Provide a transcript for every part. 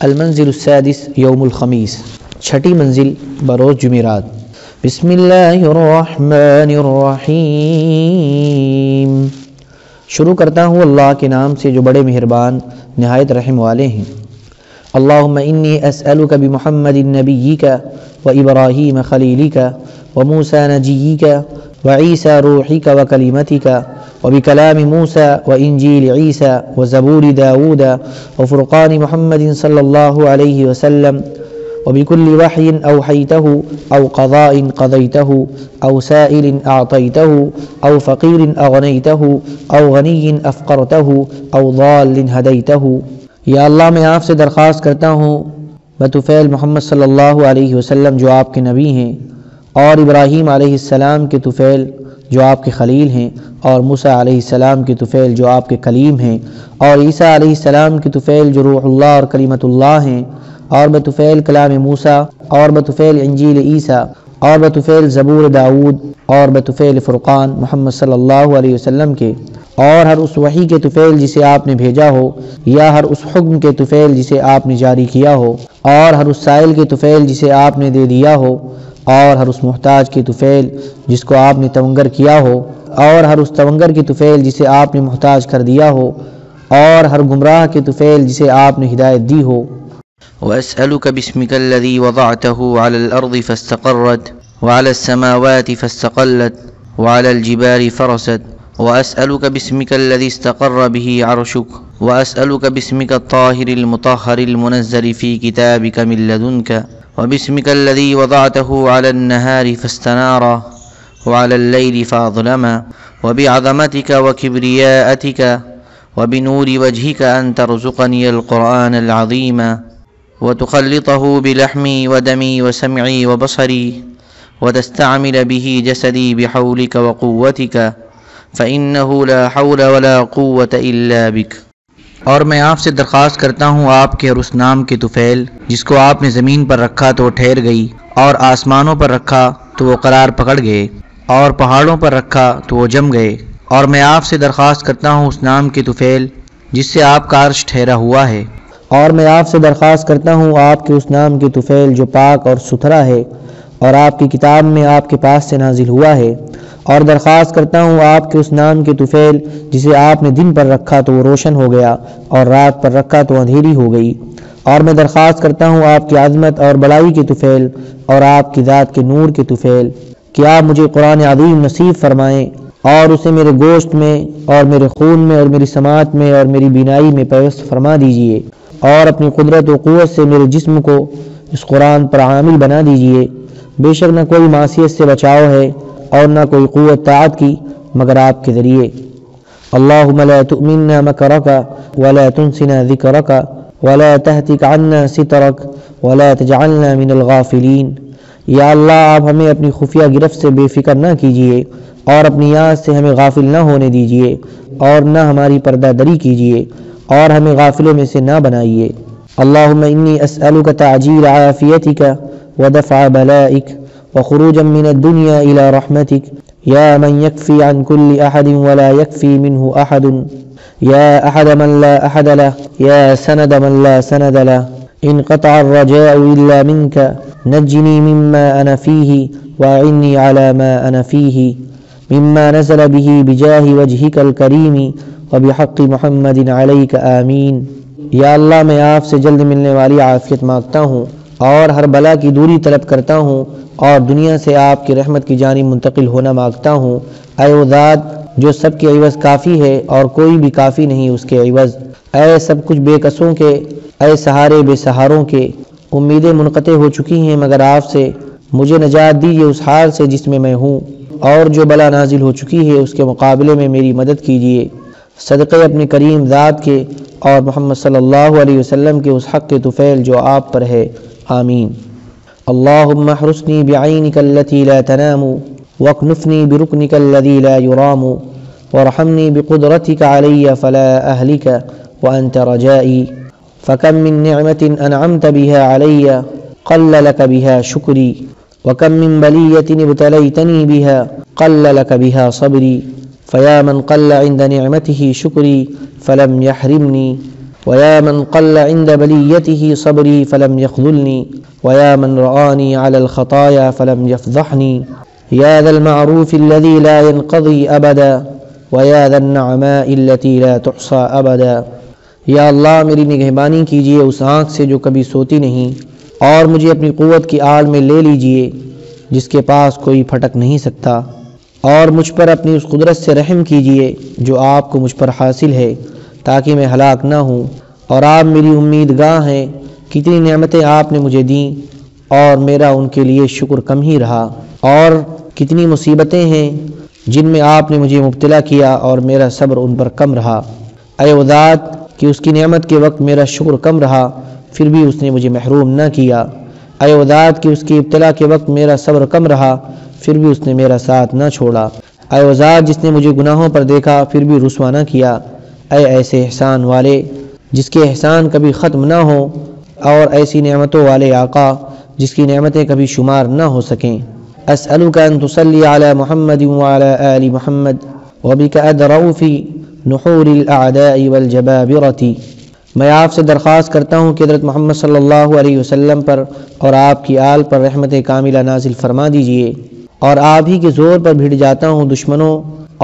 المنزل السادس یوم الخمیس، چھٹی منزل بروز جمعرات۔ بسم اللہ الرحمن الرحیم، شروع کرتا ہوں اللہ کے نام سے جو بڑے مہربان نہایت رحم والے ہیں۔ اللہم انی اسألک بمحمد نبیک و ابراہیم خلیلک و موسیٰ نجیک و عیسیٰ روحک و کلمتک و بکلام موسیٰ و انجیل عیسیٰ و زبور داود و فرقان محمد صلی اللہ علیہ وسلم و بكل وحی اوحیتہ او قضاء قضیتہ او سائل اعطیتہ او فقیر اغنیتہ او غنی افقرتہ او ضال ہدیتہ۔ یا اللہ میں آپ سے درخواست کرتا ہوں بطفیل محمد صلی اللہ علیہ وسلم جو آپ کے نبی ہیں، اور ابراہیم علیہ السلام کے طفیل جو آپ کے خلیل ہیں، اور موسیٰ علیہ السلام کے طفیل جو آپ کے کلیم ہیں، اور عیسیٰ علیہ السلام کے طفیل جو روح اللہ اور کلمت اللہ ہیں، اور بطفیل کلام موسیٰ، اور بطفیل انجیل عیسیٰ، اور بطفیل زبور داود، اور بطفیل فرقان محمد صلی اللہ علیہ وسلم کے، اور ہر اس وحی کے طفیل جسے آپ نے بھیجا ہو، یا ہر اس حکم کے طفیل جسے آپ نے جاری کیا ہو، اور ہر اس سائل کے طفیل جسے آپ نے دے دیا ہو، اور ہر اس محتاج کے طفیل جس کو آپ نے تونگر کیا ہو، اور ہر اس تونگر کے طفیل جسے آپ نے محتاج کر دیا ہو، اور ہر گمراہ کے طفیل جسے آپ نے ہدایت دی ہو۔ وأسألك باسمك الذي وضعته على الأرض فاستقرت وعلى السماوات فاستقلت وعلى الجبال فرست، وأسألك باسمك الذي استقر به عرشك، وأسألك باسمك الطاهر المطهر المنزل في كتابك من لدنك، وباسمك الذي وضعته على النهار فاستنار وعلى الليل فأظلم، وبعظمتك وكبرياءتك وبنور وجهك أن ترزقني القرآن العظيم وتخلطه بلحمي ودمي وسمعي وبصري وتستعمل به جسدي بحولك وقوتك فإنه لا حول ولا قوة إلا بك۔ اور میں آپ سے درخواست کرتا ہوں آپ کے اور اس نام کے طفیل جس کو آپ نے زمین پر رکھا تو وہ ٹھہر گئی، اور آسمانوں پر رکھا تو وہ قرار پکڑ گئے، اور پہاڑوں پر رکھا تو وہ جم گئے۔ اور میں آپ سے درخواست کرتا ہوں اس نام کے طفیل جس سے آپ کا عرش ٹھہرا ہوا ہے، اور میں آپ سے درخواست کرتا ہوں آپ کے اس نام کے طفیل جو پاک اور ستھرا ہے اور آپ کی کتاب میں آپ کے پاس سے نازل ہوا ہے، اور درخواست کرتا ہوں آپ کے اس نام کے طفیل جسے آپ نے دن پر رکھا تو وہ روشن ہو گیا، اور رات پر رکھا تو اندھیری ہو گئی۔ اور میں درخواست کرتا ہوں آپ کی عظمت اور بڑائی کے طفیل اور آپ کی ذات کے نور کے طفیل کہ آپ مجھے قرآن عظیم نصیب فرمائیں، اور اسے میرے گوشت میں اور میرے خون میں اور میری سماعت میں اور میری بینائی میں پیوست فرما دیجئے، اور اپنی قدرت و قوت سے میرے جسم کو اس قرآن پر عامل بنا دیجئے۔ بے شک نہ کوئی معصیت سے بچاؤ ہے اور نہ کوئی قوت طاعت کی مگر آپ کے ذریعے۔ اللہم لا تؤمنا مکرک ولا تنسنا ذکرک ولا تہتک عنا سترک ولا تجعلنا من الغافلین۔ یا اللہ آپ ہمیں اپنی خفیہ گرفت سے بے فکر نہ کیجیے، اور اپنی یاد سے ہمیں غافل نہ ہونے دیجیے، اور نہ ہماری پردہ دری کیجیے، اور ہمیں غافلوں میں سے نہ بنائیے۔ اللہم انی اسألک تعجیل عافیتک ودفع بلائک وخروجا من الدنیا الى رحمتک، یا من یکفی عن کل احد ولا یکفی منہ احد، یا احد من لا احد له، یا سند من لا سند له، انقطع الرجاء الا منک، نجنی مما انا فیہ واعنی على ما انا فیہ، مما نزل به بجاہ وجہک الکریم وبحق محمد علیک آمین۔ یا اللہ میں آپ سے جلد ملنے والی عافیت مانگتا ہوں، اور ہر بلا کی دوری طلب کرتا ہوں، اور دنیا سے آپ کی رحمت کی جانب منتقل ہونا مانگتا ہوں۔ اے وہ ذات جو سب کے عوض کافی ہے اور کوئی بھی کافی نہیں اس کے عوض، اے سب کچھ بے کسوں کے، اے سہارے بے سہاروں کے، امیدیں منقطع ہو چکی ہیں مگر آپ سے، مجھے نجات دیجیے اس حال سے جس میں میں ہوں، اور جو بلا نازل ہو چکی ہے اس کے مقابلے میں میری مدد کیجیے، صدقے اپنے کریم ذات کے اور محمد صلی اللہ علیہ وسلم کے اس حق کے طفیل جو آپ پر ہے، آمین۔ اللہم احرسنی بعینک التی لا تنام واکنفنی برکنک الذی لا یرام وارحمنی بقدرتک علی فلا اہلک وانت رجائی، فکم من نعمت انعمت بها علی قل لک بها شکری، وکم من بلیۃ ابتلیتنی بها قل لک بها صبری، فیا من قل عند نعمته شکری فلم یحرمنی، ويا من قل عند بليته صبري فلم يخذلني ويا من رآني على الخطايا فلم يفضحني يا ذا المعروف الذي لا ينقضي أبدا ويا ذا النعماء التي لا تحصى أبدا۔ یا اللہ میری نگہبانی کیجیے اس آنکھ سے جو کبھی سوتی نہیں، اور مجھے اپنی قوت کی آڑ میں لے لیجیے جس کے پاس کوئی پھٹک نہیں سکتا، اور مجھ پر اپنی اس قدرت سے رحم کیجیے جو آپ کو مجھ پر حاصل ہے تاکہ میں ہلاک نہ ہوں، اور آپ میری امید گاہ ہیں۔ کتنی نعمتیں آپ نے مجھے دیں اور میرا ان کے لیے شکر کم ہی رہا، اور کتنی مصیبتیں ہیں جن میں آپ نے مجھے مبتلا کیا اور میرا صبر ان پر کم رہا۔ اے وہ ذات کہ اس کی نعمت کے وقت میرا شکر کم رہا پھر بھی اس نے مجھے محروم نہ کیا۔ اے وہ ذات کہ اس کی ابتلا کے وقت میرا صبر کم رہا پھر بھی اس نے میرا ساتھ نہ چھوڑا۔ اے وہ ذات جس نے مجھے گناہوں پر دیکھا پھر بھی رسوا نہ کیا۔ اے ایسے احسان والے جس کے احسان کبھی ختم نہ ہو، اور ایسی نعمتوں والے آقا جس کی نعمتیں کبھی شمار نہ ہو سکیں۔ اسألک ان تصلی علی محمد وعلی آل محمد وبک ادرؤ فی نحور الاعداء والجبابرۃ۔ میں آپ سے درخواست کرتا ہوں کہ حضرت محمد صلی اللہ علیہ وسلم پر اور آپ کی آل پر رحمت کاملہ نازل فرما دیجئے، اور آپ ہی کے زور پر بھیڑ جاتا ہوں دشمنوں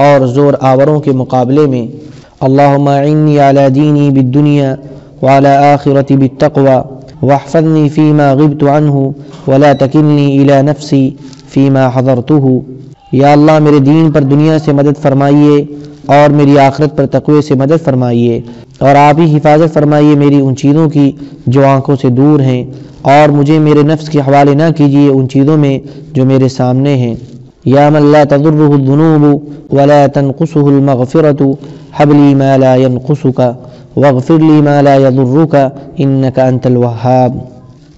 اور زور آوروں کے مقابلے میں۔ اللہم اعنی علی دینی بالدنیا وعلی آخرتی بالتقوی واحفظنی فیما غبت عنہ ولا تکلنی الی نفسی فیما حضرتہ۔ یا اللہ میرے دین پر دنیا سے مدد فرمائیے اور میری آخرت پر تقوی سے مدد فرمائیے، اور آپ ہی حفاظت فرمائیے میری ان چیزوں کی جو آنکھوں سے دور ہیں، اور مجھے میرے نفس کے حوالے نہ کیجیے ان چیزوں میں جو میرے سامنے ہیں۔ یا من لا تضرہ الذنوب ولا تنقصہ المغفرۃ حب لی ما لا ینقصک واغفر لی ما لا یضرک انک انت الوہاب۔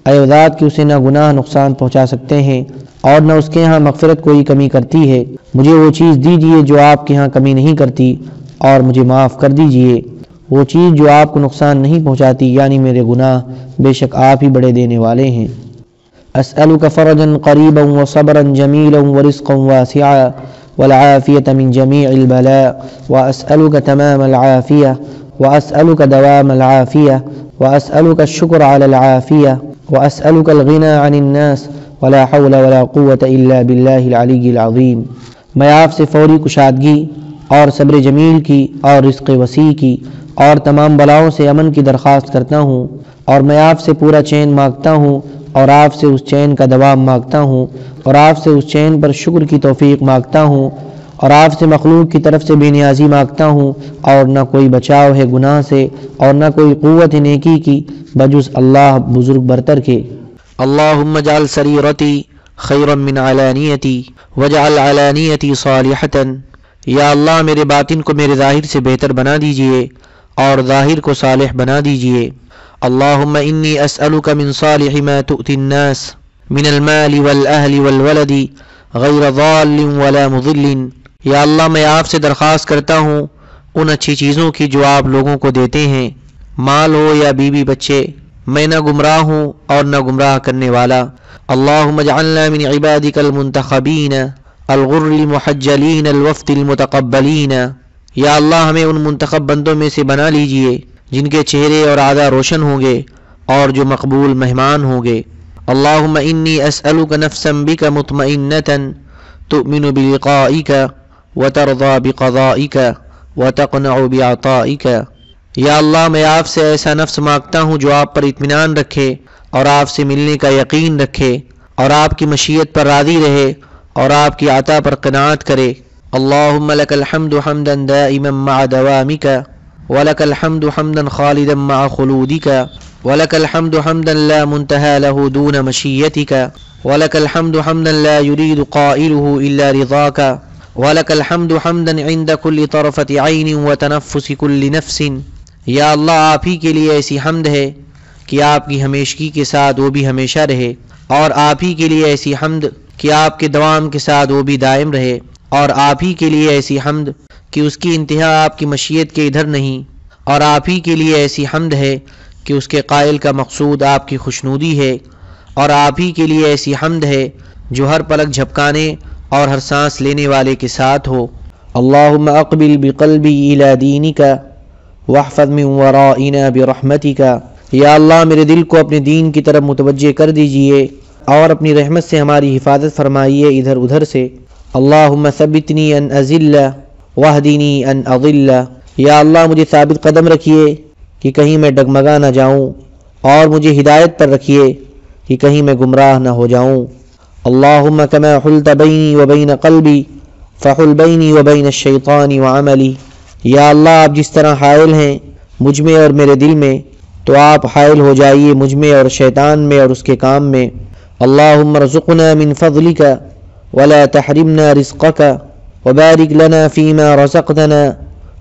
اے ذات کہ اسے نہ گناہ نقصان پہنچا سکتے ہیں اور نہ اس کے ہاں مغفرت کوئی کمی کرتی ہے، مجھے وہ چیز دیجیے جو آپ کے ہاں کمی نہیں کرتی، اور مجھے معاف کر دیجیے وہ چیز جو آپ کو نقصان نہیں پہنچاتی، یعنی میرے گناہ، بے شک آپ ہی بڑے دینے والے ہیں۔ اسألک فرجا قریبا وصبرا جمیلا ورزقا واسعا والعافیة من جمیع البلاء، واسألک تمام العافیة، واسألک دوام العافیة، واسألک الشکر علی العافیة، واسألک الغنى عن الناس ولا حول ولا قوة الا باللہ العلی العظیم۔ میں آپ سے فوری کشادگی اور صبر جمیل کی اور رزق وسیع کی اور تمام بلاؤں سے امن کی درخواست کرتا ہوں، اور میں آپ سے پورا چین مانگتا ہوں، اور آپ سے اس چین کا دوام مانگتا ہوں، اور آپ سے اس چین پر شکر کی توفیق مانگتا ہوں، اور آپ سے مخلوق کی طرف سے بے نیازی مانگتا ہوں، اور نہ کوئی بچاؤ ہے گناہ سے اور نہ کوئی قوت نیکی کی بجز اللہ بزرگ برتر کے۔ اللہم اجعل سریرتی خیرا من علانیتی واجعل علانیتی صالحتا۔ یا اللہ میرے باطن کو میرے ظاہر سے بہتر بنا دیجئے اور ظاہر کو صالح بنا دیجئے۔ اللہم انی اسألک من صالح ما تؤتی الناس من المال والاہل والولد غیر ضال ولا مضل۔ یا اللہ میں آپ سے درخواست کرتا ہوں ان اچھی چیزوں کی جو آپ لوگوں کو دیتے ہیں، مال ہو یا بیوی بچے، میں نہ گمراہ ہوں اور نہ گمراہ کرنے والا۔ اللہم اجعلنا من عبادک المنتخبین الغر المحجلین الوفد المتقبلین۔ یا اللہ ہمیں ان منتخب بندوں میں سے بنا لیجئے جن کے چہرے اور اعضاء روشن ہوں گے اور جو مقبول مہمان ہوں گے۔ اللہم انی اسألک نفسا بک مطمئنۃ تؤمن بلقائک وترضى بقضائک وتقنع بعطائک۔ یا اللہ میں آپ سے ایسا نفس مانگتا ہوں جو آپ پر اطمینان رکھے اور آپ سے ملنے کا یقین رکھے اور آپ کی مشیت پر راضی رہے اور آپ کی عطا پر قناعت کرے۔ اللہم لک الحمد حمدا دائما مع دوامک ولک الحمد حمدا خالدا مع خلودک ولک الحمد حمدا لا منتہى له دون مشیتک ولک الحمد حمدا لا يريد قائله الا رضاک ولک الحمد حمدا عند كل طرفة عین وتنفس كل نفس۔ یا اللہ آپ ہی کے لیے ایسی حمد ہے کہ آپ کی ہمیشگی کے ساتھ وہ بھی ہمیشہ رہے، اور آپ ہی کے لیے ایسی حمد کہ آپ کے دوام کے ساتھ وہ بھی دائم رہے، اور آپ ہی کے لیے ایسی حمد کہ اس کی انتہا آپ کی مشیت کے ادھر نہیں، اور آپ ہی کے لیے ایسی حمد ہے کہ اس کے قائل کا مقصود آپ کی خوشنودی ہے، اور آپ ہی کے لیے ایسی حمد ہے جو ہر پلک جھپکانے اور ہر سانس لینے والے کے ساتھ ہو۔ اللہم اقبل بقلبی الی دینک واحفظ من ورائنا برحمتک، یا اللہ میرے دل کو اپنے دین کی طرف متوجہ کر دیجئے اور اپنی رحمت سے ہماری حفاظت فرمائیے ادھر ادھر سے۔ اللہم ثبتنی ان اذل واہدنی ان اضل، یا اللہ مجھے ثابت قدم رکھیے کہ کہیں میں ڈگمگا نہ جاؤں، اور مجھے ہدایت پر رکھیے کہ کہیں میں گمراہ نہ ہو جاؤں۔ اللہم کما حلت بینی و بین قلبی فحل بینی و بین الشیطان وعملی، یا اللہ آپ جس طرح حائل ہیں مجھ میں اور میرے دل میں، تو آپ حائل ہو جائیے مجھ میں اور شیطان میں اور اس کے کام میں۔ اللہم ارزقنا من فضلک ولا تحرمنا رزقک وبارک لنا فیما رزقتنا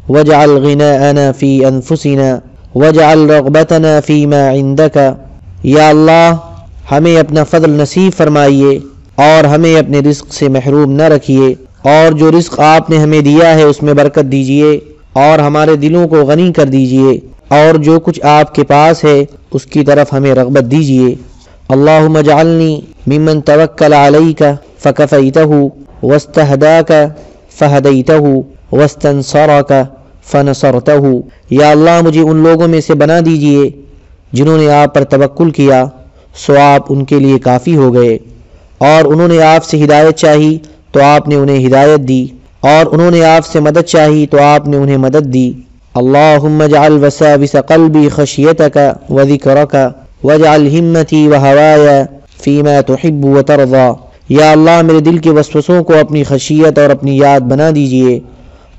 واجعل غناءنا فی انفسنا واجعل رغبتنا فیما عندک، یا اللہ ہمیں اپنا فضل نصیب فرمائیے اور ہمیں اپنے رزق سے محروم نہ رکھیے، اور جو رزق آپ نے ہمیں دیا ہے اس میں برکت دیجئے اور ہمارے دلوں کو غنی کر دیجئے، اور جو کچھ آپ کے پاس ہے اس کی طرف ہمیں رغبت دیجئے۔ اللہم اجعلنی ممن توکل علیک فکفیتہ واستہداک فہدیتہ واستنصرک فنصرتہ، یا اللہ مجھے ان لوگوں میں سے بنا دیجئے جنہوں نے آپ پر توکل کیا سو آپ ان کے لیے کافی ہو گئے، اور انہوں نے آپ سے ہدایت چاہی تو آپ نے انہیں ہدایت دی، اور انہوں نے آپ سے مدد چاہی تو آپ نے انہیں مدد دی۔ اللہم اجعل وساوس قلبی خشیتک وذکرک واجعل ہمتی وہوایا فیما تحب وترضا، یا اللہ میرے دل کے وسوسوں کو اپنی خشیت اور اپنی یاد بنا دیجئے،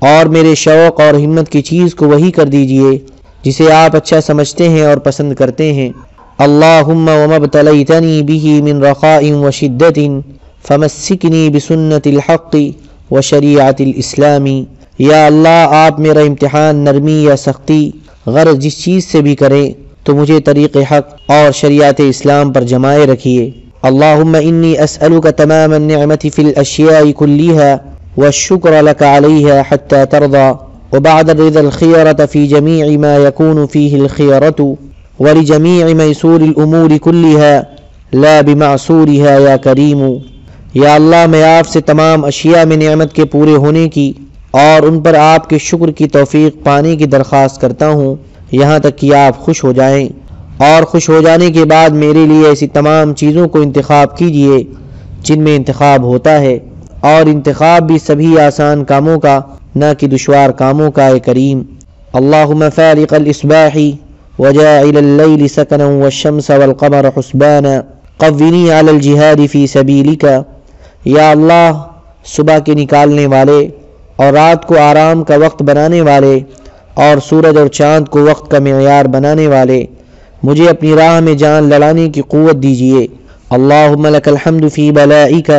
اور میرے شوق اور ہمت کی چیز کو وہی کر دیجئے جسے آپ اچھا سمجھتے ہیں اور پسند کرتے ہیں۔ اللہم وما ابتلیتنی بہ من رخاء وشدۃ فمسکنی بسنت الحق وشریعت الاسلام، یا اللہ آپ میرا امتحان نرمی یا سختی غرض جس چیز سے بھی کریں تو مجھے طریق حق اور شریعت اسلام پر جمائے رکھیے۔ اللہم انی اسألک تمام النعمت فی الاشیاء کلیہا والشکر لک علیہا حتی ترضا، وبعد الرضا الخیرة فی جمیع ما یکون فیہ الخیرة ولجمیع میسور الامور کلیہا لا بمعصورها یا کریم، یا اللہ میں آپ سے تمام اشیاء میں نعمت کے پورے ہونے کی اور ان پر آپ کے شکر کی توفیق پانے کی درخواست کرتا ہوں، یہاں تک کہ آپ خوش ہو جائیں، اور خوش ہو جانے کے بعد میرے لیے ایسی تمام چیزوں کو انتخاب کیجئے جن میں انتخاب ہوتا ہے، اور انتخاب بھی سبھی آسان کاموں کا نہ کہ دشوار کاموں کا، اے کریم۔ اللہم فارق الاصباح وجاعل اللیل سکنا والشمس والقمر حسبانا قونی علی الجہاد فی سبیلک، یا اللہ صبح کے نکالنے والے اور رات کو آرام کا وقت بنانے والے اور سورج اور چاند کو وقت کا معیار بنانے والے، مجھے اپنی راہ میں جان لڑانے کی قوت دیجئے۔ اللہم لک الحمد فی بلائک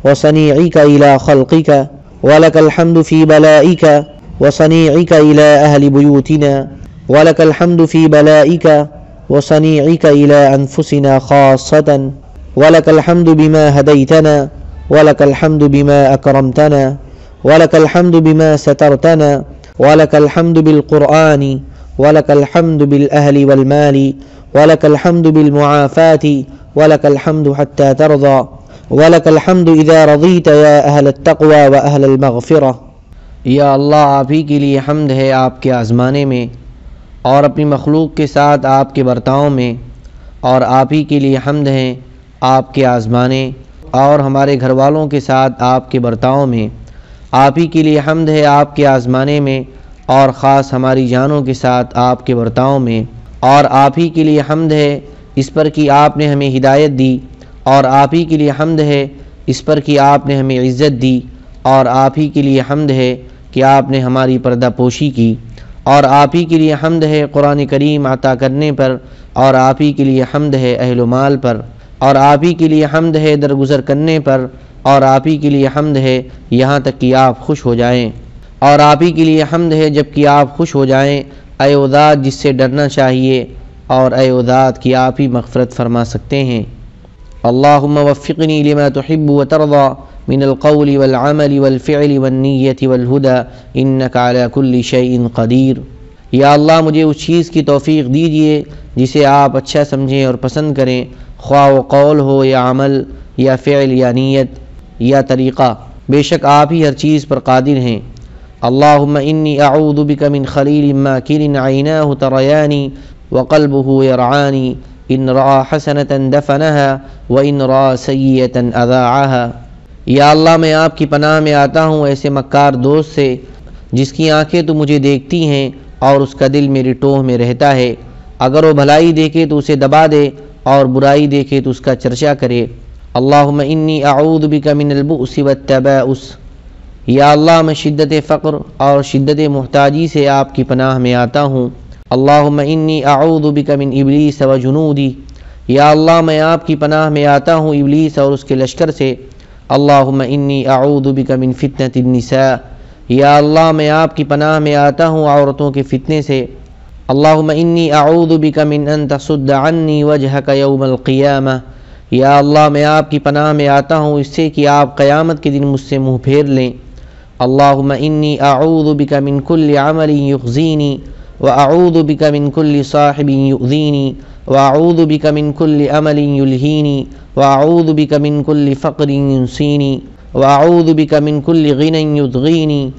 وصنیعک الی خلقک ولک الحمد فی بلائک وصنیعک الی اہل بیوتنا ولک الحمد فی بلائک وصنیعک الی انفسنا خاصتا ولک الحمد بما ہدیتنا ولک الحمد بما اکرمتنا ولک الحمد بما سترتنا ولک الحمد بالقرآن ولک الحمد بالاہل والمال ولک الحمد بالمعافاة ولک الحمد حتی ترضى ولک الحمد اذا رضیت یا اہل التقوى و اہل المغفرہ، یا اللہ آپ ہی کے لیے حمد ہے آپ کے آزمانے میں اور اپنی مخلوق کے ساتھ آپ کے برتاؤ میں، اور آپ ہی کے لیے حمد ہے آپ کے آزمانے اور ہمارے گھر والوں کے ساتھ آپ کے برتاؤ میں، آپ ہی کے لیے حمد ہے آپ کے آزمانے میں اور خاص ہماری جانوں کے ساتھ آپ کے برتاؤ میں، اور آپ ہی کے لیے حمد ہے اس پر کہ آپ نے ہمیں ہدایت دی، اور آپ ہی کے لیے حمد ہے اس پر کہ آپ نے ہمیں عزت دی، اور آپ ہی کے لیے حمد ہے کہ آپ نے ہماری پردہ پوشی کی، اور آپ ہی کے لیے حمد ہے قرآن کریم عطا کرنے پر، اور آپ ہی کے لیے حمد ہے اہل و مال پر، اور آپ ہی کے لیے حمد ہے درگزر کرنے پر، اور آپ ہی کے لیے حمد ہے یہاں تک کہ آپ خوش ہو جائیں، اور آپ ہی کے لیے حمد ہے جب کہ آپ خوش ہو جائیں، اے وہ ذات جس سے ڈرنا چاہیے، اور اے وہ ذات کی آپ ہی مغفرت فرما سکتے ہیں۔ اللہم وفقنی لما تحب وترضى من القول والعمل والفعل والنیت والہدى انک علی کل شیء قدیر، یا اللہ مجھے اس چیز کی توفیق دیجئے جسے آپ اچھا سمجھیں اور پسند کریں، خواہ و قول ہو یا عمل یا فعل یا نیت یا طریقہ، بے شک آپ ہی ہر چیز پر قادر ہیں۔ اللهم إني أعوذ بك من خليل ماكر عيناه ترياني وقلبه يرعاني إن رأى حسنة دفنها وإن رأى سيئة أذاعها۔ یا اللہ میں آپ کی پناہ میں آتا ہوں ایسے مکار دوست سے جس کی آنکھیں تو مجھے دیکھتی ہیں اور اس کا دل میری ٹوہ میں رہتا ہے، اگر وہ بھلائی دیکھے تو اسے دبا دے اور برائی دیکھے تو اس کا چرچا کرے۔ اللہم انی اعوذ بک من البؤس والتباؤس۔ یا اللہ میں شدت فقر اور شدت محتاجی سے آپ کی پناہ میں آتا ہوں۔ اللہم انی اعوذ بک من ابلیس و جنودی۔ یا اللہ میں آپ کی پناہ میں آتا ہوں ابلیس اور اس کے لشکر سے۔ اللہم انی اعوذ بک من فتنة النساء۔ یا اللہ میں آپ کی پناہ میں آتا ہوں عورتوں کے فتنے سے۔ اللہم انی اعوذ بک من ان تصد عنی وجہک یوم القیامہ۔ یا اللہ میں آپ کی پناہ میں آتا ہوں اس سے کہ آپ قیامت کے دن مجھ سے منہ پھیر لیں۔ اللہم انی اعوذ بک من کل عمل یخزینی واعوذ بک من کل صاحب یؤذینی واعوذ بک من کل عمل یلہینی واعوذ بک من کل فقر ینسینی واعوذ بک من کل غنی یدغینی۔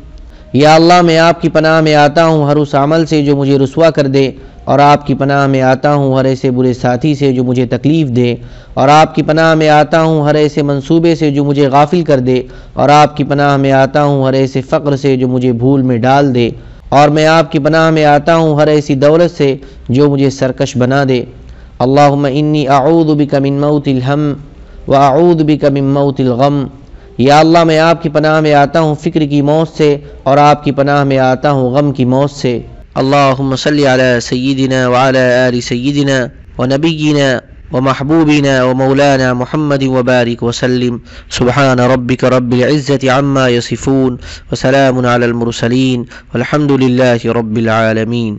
یا اللہ میں آپ کی پناہ میں آتا ہوں ہر اس عمل سے جو مجھے رسوا کر دے، اور آپ کی پناہ میں آتا ہوں ہر ایسے برے ساتھی سے جو مجھے تکلیف دے، اور آپ کی پناہ میں آتا ہوں ہر ایسے منصوبے سے جو مجھے غافل کر دے، اور آپ کی پناہ میں آتا ہوں ہر ایسے فقر سے جو مجھے بھول میں ڈال دے، اور میں آپ کی پناہ میں آتا ہوں ہر ایسی دولت سے جو مجھے سرکش بنا دے۔ اللہم انی اعوذ بک من موت الہم واعوذ بک من موت الغم۔ یا اللہ میں آپ کی پناہ میں آتا ہوں فکر کی موت سے، اور آپ کی پناہ میں آتا ہوں غم کی موت سے۔ اللهم صل على سيدنا وعلى آل سيدنا ونبينا ومحبوبنا ومولانا محمد وبارك وسلم۔ سبحان ربك رب العزة عما يصفون وسلام على المرسلين والحمد لله رب العالمين۔